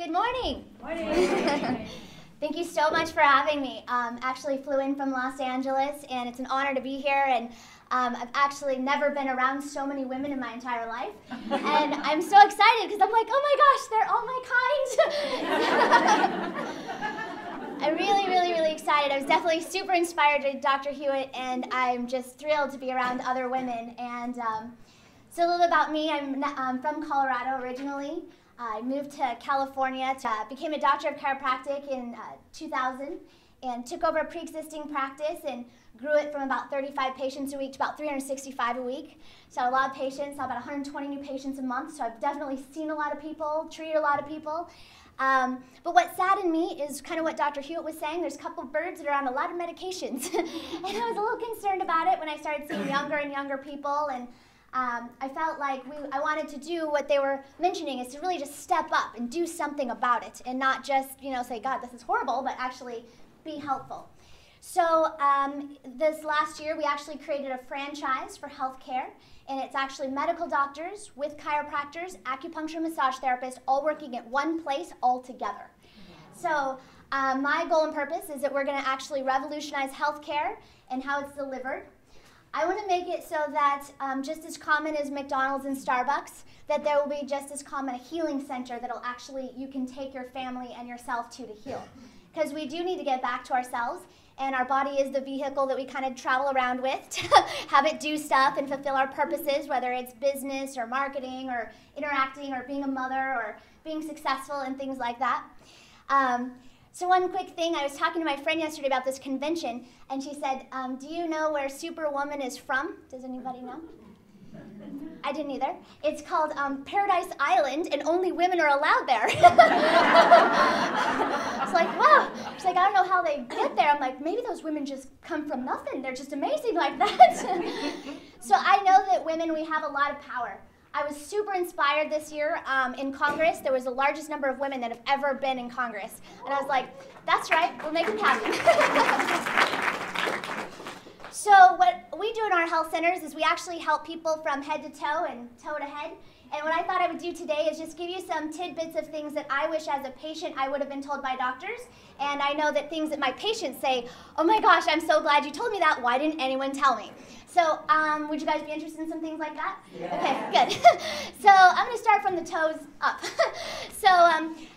Good morning. Morning. Thank you so much for having me. Actually flew in from Los Angeles, and it's an honor to be here. And I've actually never been around so many women in my entire life. And I'm so excited because I'm like, oh my gosh, they're all my kind. I'm really excited. I was definitely super inspired by Dr. Hewitt, and I'm just thrilled to be around other women. And so a little bit about me. I'm from Colorado originally. I moved to California, became a doctor of chiropractic in 2000, and took over a pre-existing practice and grew it from about 35 patients a week to about 365 a week. So a lot of patients, saw about 120 new patients a month, so I've definitely seen a lot of people, treated a lot of people. But what saddened me is kind of what Dr. Hewitt was saying. There's a couple of birds that are on a lot of medications. And I was a little concerned about it when I started seeing younger and younger people, and I felt like I wanted to do what they were mentioning, is to really just step up and do something about it and not just, say, God, this is horrible, but actually be helpful. So this last year, we actually created a franchise for healthcare, and it's actually medical doctors with chiropractors, acupuncture, massage therapists, all working at one place all together. So my goal and purpose is that we're going to actually revolutionize healthcare and how it's delivered. I want to make it so that just as common as McDonald's and Starbucks, that there will be just as common a healing center that'll actually, you can take your family and yourself to heal. Because we do need to get back to ourselves, and our body is the vehicle that we kind of travel around with to have it do stuff and fulfill our purposes, whether it's business or marketing or interacting or being a mother or being successful and things like that. So one quick thing, I was talking to my friend yesterday about this convention, and she said, do you know where Superwoman is from? Does anybody know? I didn't either. It's called Paradise Island, and only women are allowed there. It's like, wow. She's like, I don't know how they get there. I'm like, maybe those women just come from nothing. They're just amazing like that. So I know that women, we have a lot of power. I was super inspired this year in Congress. There was the largest number of women that have ever been in Congress. And I was like, that's right, we'll make it happen. So what we do in our health centers is we actually help people from head to toe and toe to head. And what I thought I would do today is just give you some tidbits of things that I wish as a patient I would have been told by doctors. And I know that things that my patients say, oh my gosh, I'm so glad you told me that. Why didn't anyone tell me? So would you guys be interested in some things like that? Yeah. Okay, good. So I'm going to start from the toes up. So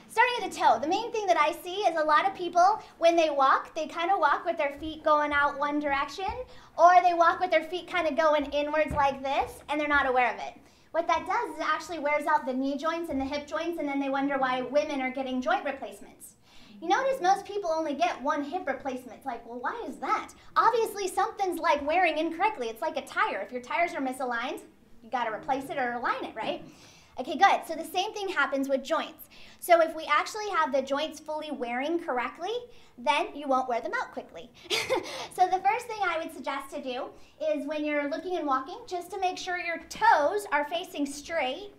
starting at the toe, the main thing that I see is a lot of people, when they walk, they kind of walk with their feet going out one direction, or they walk with their feet kind of going inwards like this, and they're not aware of it. What that does is it actually wears out the knee joints and the hip joints, and then they wonder why women are getting joint replacements. You notice most people only get one hip replacement. It's like, well, why is that? Obviously, something's like wearing incorrectly. It's like a tire. If your tires are misaligned, you got to replace it or align it, right? Okay, good. So the same thing happens with joints. So if we actually have the joints fully wearing correctly, then you won't wear them out quickly. So the first thing I would suggest to do is when you're looking and walking, just to make sure your toes are facing straight.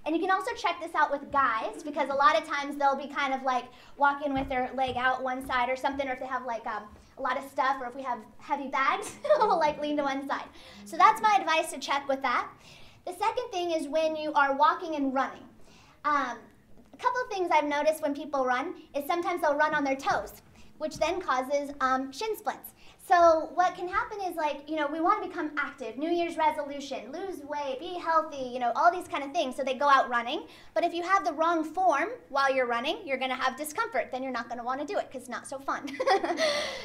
And you can also check this out with guys, because a lot of times they'll be kind of like walking with their leg out one side or something, or if they have like a lot of stuff, or if we have heavy bags, we'll like lean to one side. So that's my advice to check with that. The second thing is when you are walking and running. A couple of things I've noticed when people run is sometimes they'll run on their toes, which then causes shin splints. So what can happen is, like, we want to become active, New Year's resolution, lose weight, be healthy, all these kind of things. So they go out running. But if you have the wrong form while you're running, you're going to have discomfort. Then you're not going to want to do it because it's not so fun.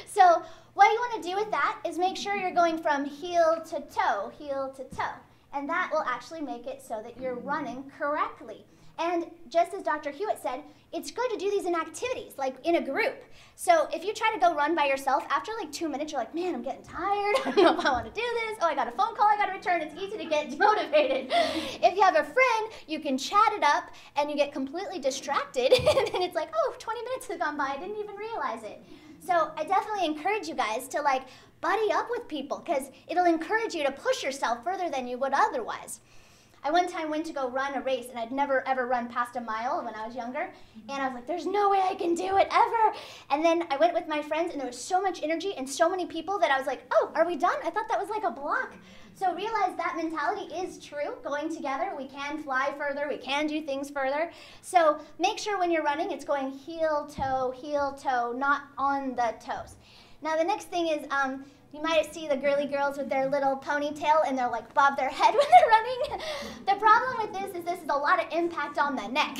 So what you want to do with that is make sure you're going from heel to toe, heel to toe. And that will actually make it so that you're running correctly. And just as Dr. Hewitt said, it's good to do these in activities, like in a group. So if you try to go run by yourself, after like 2 minutes, you're like, man, I'm getting tired. I don't know if I want to do this. Oh, I got a phone call I got to return. It's easy to get demotivated. If you have a friend, you can chat it up, and you get completely distracted. And then it's like, oh, 20 minutes have gone by. I didn't even realize it. So I definitely encourage you guys to like buddy up with people, because it'll encourage you to push yourself further than you would otherwise. I one time went to go run a race, and I'd never ever run past a mile when I was younger, and I was like, there's no way I can do it ever. And then I went with my friends, and there was so much energy and so many people that I was like, oh, are we done? I thought that was like a block. So realize that mentality is true. Going together, we can fly further, we can do things further. So make sure when you're running, it's going heel, toe, not on the toes. Now the next thing is, you might see the girly girls with their little ponytail and they'll like bob their head when they're running. The problem with this is a lot of impact on the neck.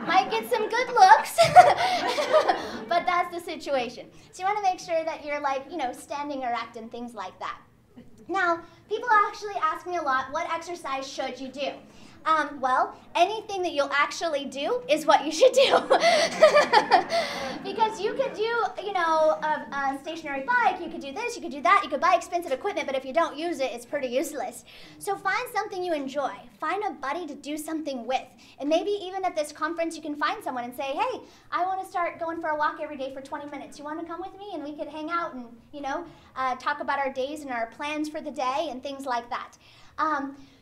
Might get some good looks, but that's the situation. So you want to make sure that you're like, standing erect and things like that. Now, people actually ask me a lot, what exercise should you do? Well, anything that you'll actually do is what you should do. Because you could do, a stationary bike, you could do this, you could do that, you could buy expensive equipment, but if you don't use it, it's pretty useless. So find something you enjoy. Find a buddy to do something with. And maybe even at this conference, you can find someone and say, hey, I want to start going for a walk every day for 20 minutes. You want to come with me? And we could hang out and, talk about our days and our plans for the day and things like that.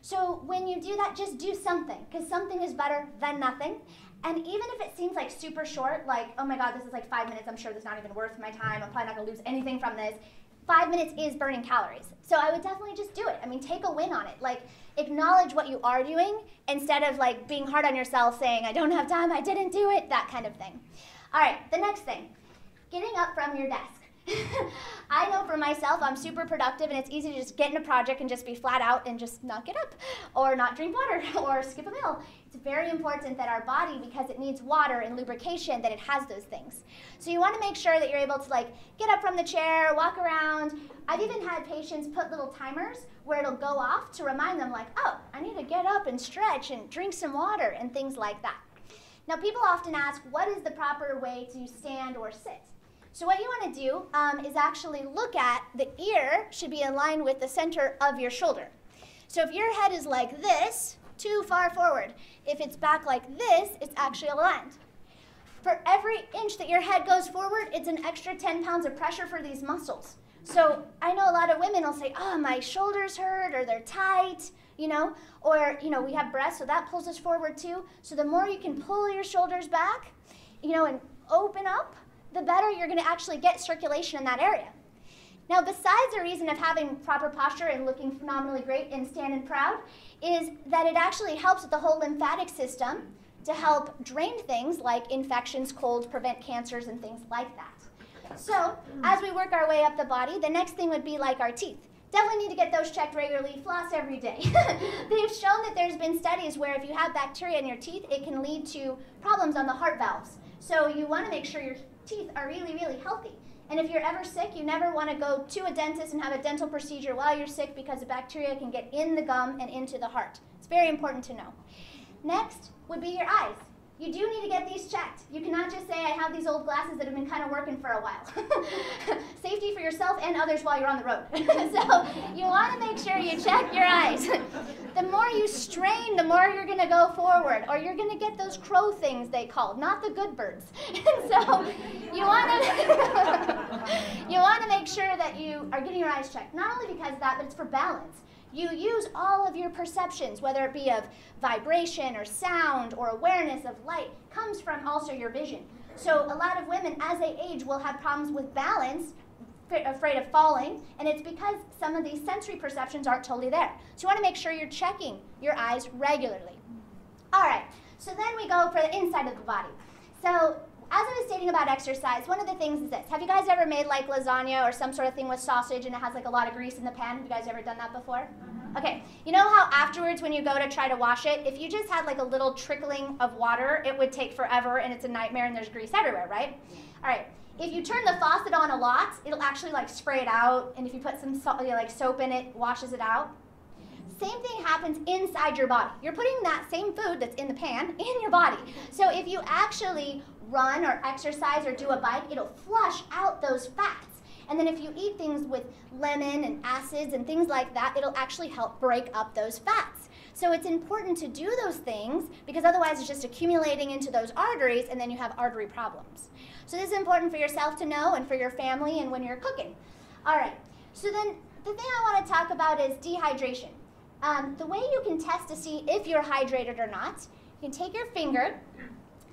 So when you do that, just do something, because something is better than nothing. And even if it seems like super short, like, oh my God, this is like 5 minutes, I'm sure this is not even worth my time, I'm probably not going to lose anything from this. 5 minutes is burning calories. So I would definitely just do it. I mean, take a win on it. Like, acknowledge what you are doing instead of like being hard on yourself saying, I don't have time, I didn't do it, that kind of thing. All right, the next thing, getting up from your desk. I know for myself, I'm super productive, and it's easy to just get in a project and just be flat out and just not get up, or not drink water, or skip a meal. It's very important that our body, because it needs water and lubrication, that it has those things. So you want to make sure that you're able to get up from the chair, walk around. I've even had patients put little timers where it'll go off to remind them oh, I need to get up and stretch and drink some water and things like that. Now people often ask, what is the proper way to stand or sit? So what you want to do is actually look at the ear should be in line with the center of your shoulder. So if your head is like this, too far forward. If it's back like this, it's actually aligned. For every inch that your head goes forward, it's an extra 10 pounds of pressure for these muscles. So I know a lot of women will say, oh, my shoulders hurt, or they're tight, or, we have breasts, so that pulls us forward too. So the more you can pull your shoulders back, and open up, the better you're going to actually get circulation in that area. Now, besides the reason of having proper posture and looking phenomenally great and standing proud, is that it actually helps with the whole lymphatic system to help drain things like infections, colds, prevent cancers, and things like that. So, as we work our way up the body, the next thing would be like our teeth. Definitely need to get those checked regularly, floss every day. They've shown that there's been studies where if you have bacteria in your teeth, it can lead to problems on the heart valves. So you want to make sure your teeth are really, really healthy. And if you're ever sick, you never want to go to a dentist and have a dental procedure while you're sick, because the bacteria can get in the gum and into the heart. It's very important to know. Next would be your eyes. You do need to get these checked. You cannot just say, I have these old glasses that have been kind of working for a while. Safety for yourself and others while you're on the road. So you want to make sure you check your eyes. The more you strain, the more you're going to go forward, or you're going to get those crow things they call, not the good birds. And so you want to make sure that you are getting your eyes checked, not only because of that, but it's for balance. You use all of your perceptions, whether it be of vibration or sound or awareness of light, comes from also your vision. So a lot of women, as they age, will have problems with balance, afraid of falling, and it's because some of these sensory perceptions aren't totally there. So you want to make sure you're checking your eyes regularly. All right, so then we go for the inside of the body. So as I was stating about exercise, one of the things is this. Have you guys ever made like lasagna or some sort of thing with sausage and it has like a lot of grease in the pan? Have you guys ever done that before? Okay, you know how afterwards when you go to try to wash it, if you just had like a little trickling of water, it would take forever and it's a nightmare and there's grease everywhere, right? All right, if you turn the faucet on a lot, it'll actually like spray it out, and if you put some soap in it, washes it out. Same thing happens inside your body. You're putting that same food that's in the pan in your body. So if you actually run or exercise or do a bike, it'll flush out those fats. And then if you eat things with lemon and acids and things like that, it'll actually help break up those fats. So it's important to do those things, because otherwise it's just accumulating into those arteries and then you have artery problems. So this is important for yourself to know and for your family and when you're cooking. All right, so then the thing I want to talk about is dehydration. The way you can test to see if you're hydrated or not, you can take your finger,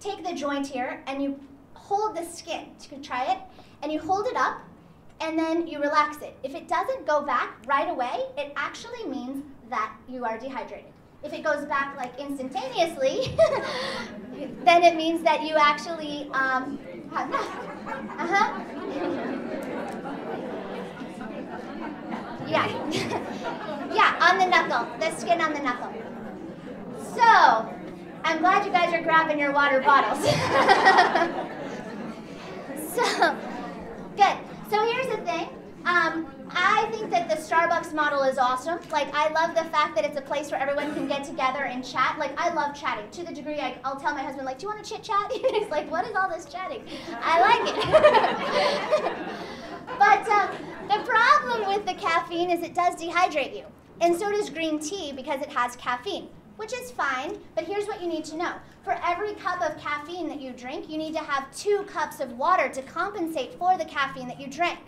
take the joint here, and you hold the skin. You can try it, and you hold it up, and then you relax it. If it doesn't go back right away, it actually means that you are dehydrated. If it goes back like instantaneously, then it means that you actually have enough. Yeah. Yeah, on the knuckle, the skin on the knuckle. So, I'm glad you guys are grabbing your water bottles. So, good. So here's the thing. I think that the Starbucks model is awesome. Like, I love the fact that it's a place where everyone can get together and chat. Like, I love chatting to the degree I'll tell my husband, like, do you want to chit chat? He's like, what is all this chatting? I like it. But the problem with the caffeine is it does dehydrate you. And so does green tea because it has caffeine, which is fine, but here's what you need to know. For every cup of caffeine that you drink, you need to have 2 cups of water to compensate for the caffeine that you drank.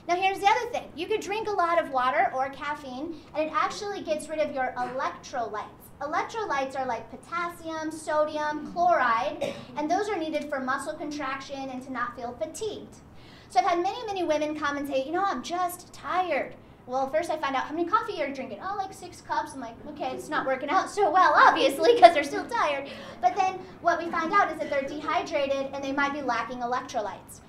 Now here's the other thing. You could drink a lot of water or caffeine, and it actually gets rid of your electrolytes. Electrolytes are like potassium, sodium, chloride, and those are needed for muscle contraction and to not feel fatigued. So I've had many, many women come and say, you know, I'm just tired. Well, first I find out how many coffee you're drinking. Oh, like 6 cups. I'm like, okay, it's not working out so well, obviously, because they're still tired. But then what we find out is that they're dehydrated and they might be lacking electrolytes.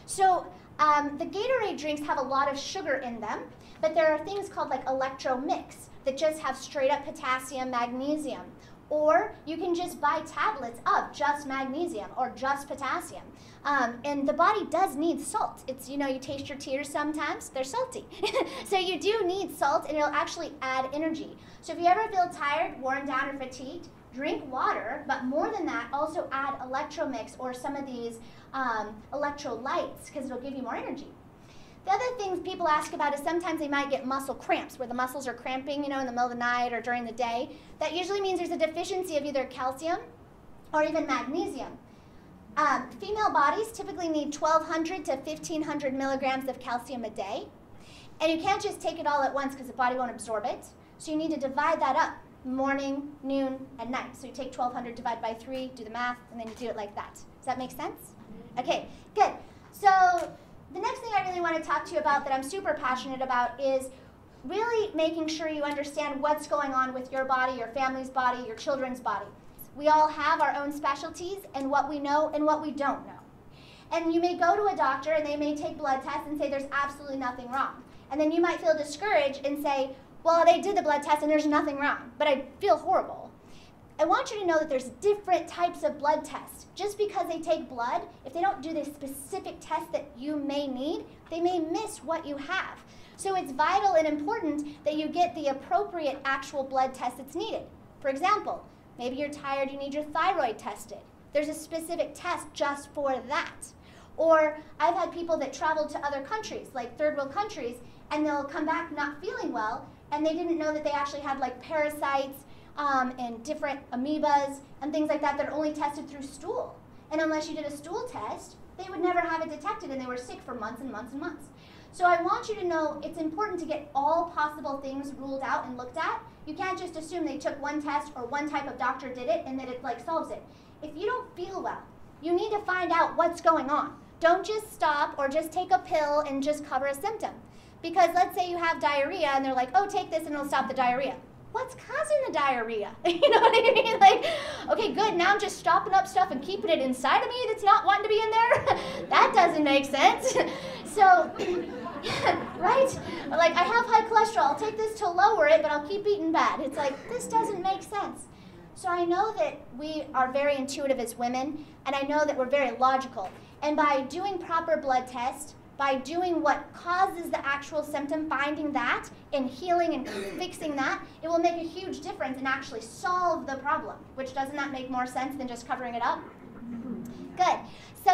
So the Gatorade drinks have a lot of sugar in them, but there are things called like electro mix that just have straight up potassium, magnesium. Or you can just buy tablets of just magnesium or just potassium. And the body does need salt. It's, you know, you taste your tears sometimes, they're salty. So you do need salt, and it'll actually add energy. So if you ever feel tired, worn down, or fatigued, drink water, but more than that, also add Electromix or some of these electrolytes, because it'll give you more energy. The other things people ask about is sometimes they might get muscle cramps, where the muscles are cramping, you know, in the middle of the night or during the day. That usually means there's a deficiency of either calcium or even magnesium. Female bodies typically need 1,200 to 1,500 milligrams of calcium a day. And you can't just take it all at once because the body won't absorb it. So you need to divide that up, morning, noon, and night. So you take 1,200 divided by 3, do the math, and then you do it like that. Does that make sense? Okay, good. So the next thing I really want to talk to you about that I'm super passionate about is really making sure you understand what's going on with your body, your family's body, your children's body. We all have our own specialties and what we know and what we don't know. And you may go to a doctor and they may take blood tests and say there's absolutely nothing wrong. And then you might feel discouraged and say, well, they did the blood test and there's nothing wrong, but I feel horrible. I want you to know that there's different types of blood tests. Just because they take blood, if they don't do the specific test that you may need, they may miss what you have. So it's vital and important that you get the appropriate actual blood test that's needed. For example, maybe you're tired, you need your thyroid tested. There's a specific test just for that. Or I've had people that travel to other countries, like third world countries, and they'll come back not feeling well, and they didn't know that they actually had like parasites and different amoebas and things like that that are only tested through stool. And unless you did a stool test, they would never have it detected, and they were sick for months and months and months. So I want you to know it's important to get all possible things ruled out and looked at. You can't just assume they took one test or one type of doctor did it and that it like solves it. If you don't feel well, you need to find out what's going on. Don't just stop or just take a pill and just cover a symptom. Because let's say you have diarrhea and they're like, oh, take this and it'll stop the diarrhea. What's causing the diarrhea? You know what I mean? Like, okay, good, now I'm just stopping up stuff and keeping it inside of me that's not wanting to be in there? That doesn't make sense. So, right? Like, I have high cholesterol, I'll take this to lower it, but I'll keep eating bad. It's like, this doesn't make sense. So I know that we are very intuitive as women, and I know that we're very logical. And by doing proper blood tests, by doing what causes the actual symptom, finding that, and healing and fixing that, it will make a huge difference and actually solve the problem. Which, doesn't that make more sense than just covering it up? Good. So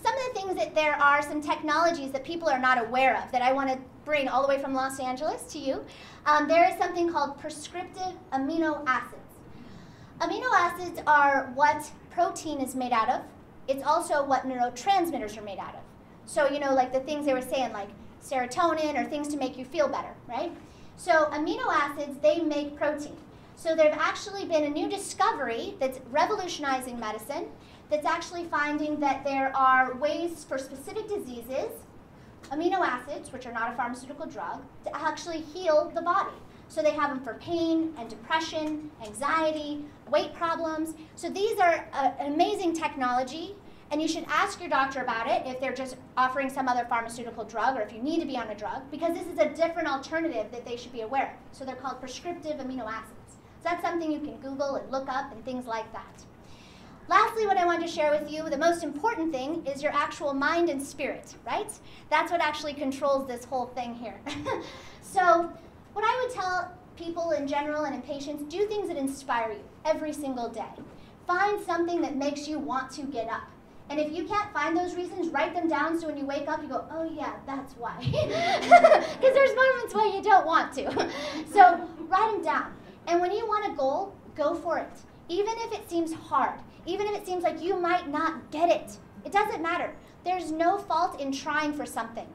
some of the things that there are some technologies that people are not aware of that I want to bring all the way from Los Angeles to you. There is something called prescriptive amino acids. Amino acids are what protein is made out of. It's also what neurotransmitters are made out of. So, you know, like the things they were saying, like serotonin or things to make you feel better, right? So amino acids, they make protein. So there's actually been a new discovery that's revolutionizing medicine, that's actually finding that there are ways for specific diseases, amino acids, which are not a pharmaceutical drug, to actually heal the body. So they have them for pain and depression, anxiety, weight problems. So these are an amazing technology, and you should ask your doctor about it if they're just offering some other pharmaceutical drug or if you need to be on a drug, because this is a different alternative that they should be aware of. So they're called prescriptive amino acids. So that's something you can Google and look up and things like that. Lastly, what I wanted to share with you, the most important thing is your actual mind and spirit, right? That's what actually controls this whole thing here. So what I would tell people in general and in patients, do things that inspire you every single day. Find something that makes you want to get up. And if you can't find those reasons, write them down so when you wake up, you go, oh yeah, that's why. Because there's moments where you don't want to. So write them down. And when you want a goal, go for it. Even if it seems hard, even if it seems like you might not get it, it doesn't matter. There's no fault in trying for something.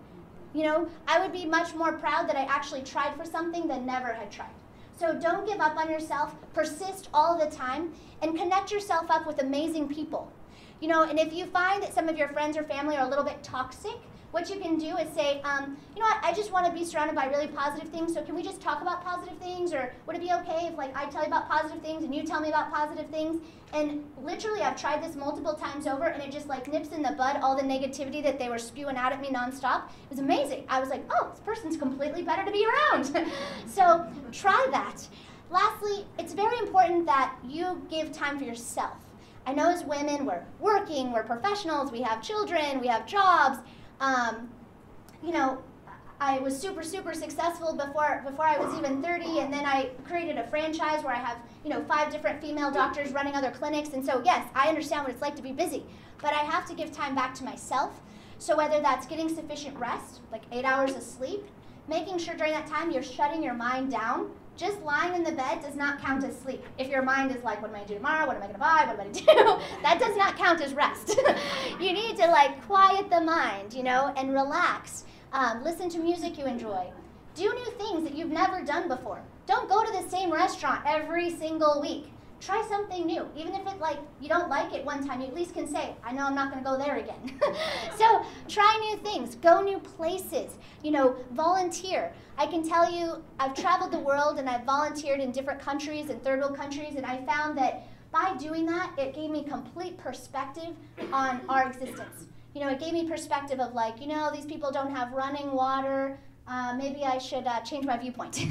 You know, I would be much more proud that I actually tried for something than never had tried. So don't give up on yourself, persist all the time, and connect yourself up with amazing people. You know, and if you find that some of your friends or family are a little bit toxic, what you can do is say, you know what, I just want to be surrounded by really positive things, so can we just talk about positive things? Or would it be okay if like I tell you about positive things and you tell me about positive things? And literally I've tried this multiple times over, and it just like nips in the bud all the negativity that they were spewing out at me nonstop. It was amazing. I was like, oh, this person's completely better to be around. So try that. Lastly, it's very important that you give time for yourself. I know as women, we're working, we're professionals, we have children, we have jobs. You know, I was super successful before I was even 30, and then I created a franchise where I have, you know, 5 different female doctors running other clinics, and so yes, I understand what it's like to be busy, but I have to give time back to myself. So whether that's getting sufficient rest, like 8 hours of sleep, making sure during that time you're shutting your mind down. Just lying in the bed does not count as sleep. If your mind is like, what am I going to do tomorrow? What am I going to buy? What am I going to do? That does not count as rest. You need to like quiet the mind, you know, and relax. Listen to music you enjoy. Do new things that you've never done before. Don't go to the same restaurant every single week. Try something new. Even if it like you don't like it one time, you at least can say, I know I'm not going to go there again. So try new things. Go new places. You know, volunteer. I can tell you, I've traveled the world and I've volunteered in different countries and third world countries, and I found that by doing that, it gave me complete perspective on our existence. You know, it gave me perspective of like, you know, these people don't have running water. Maybe I should change my viewpoint.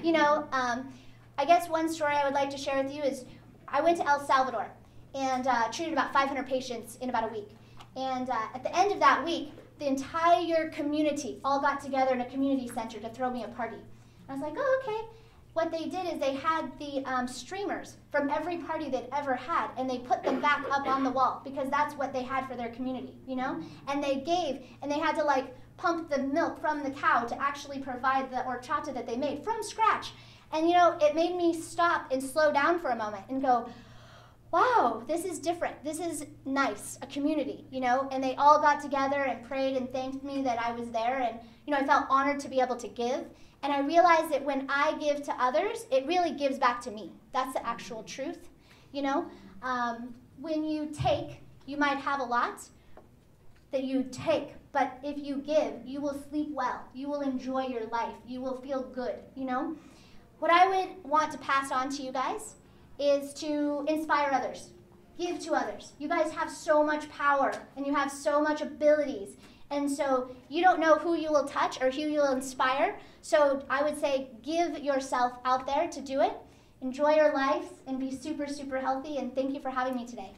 You know, I guess one story I would like to share with you is I went to El Salvador and treated about 500 patients in about a week. And at the end of that week, the entire community all got together in a community center to throw me a party. And I was like, oh, okay. What they did is they had the streamers from every party they'd ever had, and they put them back up on the wall because that's what they had for their community, you know? And they gave, and they had to like pump the milk from the cow to actually provide the horchata that they made from scratch. And you know, it made me stop and slow down for a moment and go, wow, this is different. This is nice, a community, you know? And they all got together and prayed and thanked me that I was there. And, you know, I felt honored to be able to give. And I realized that when I give to others, it really gives back to me. That's the actual truth, you know? When you take, you might have a lot that you take. But if you give, you will sleep well. You will enjoy your life. You will feel good, you know? What I would want to pass on to you guys is to inspire others, give to others. You guys have so much power and you have so much abilities. And so you don't know who you will touch or who you will inspire. So I would say give yourself out there to do it. Enjoy your life and be super healthy. And thank you for having me today.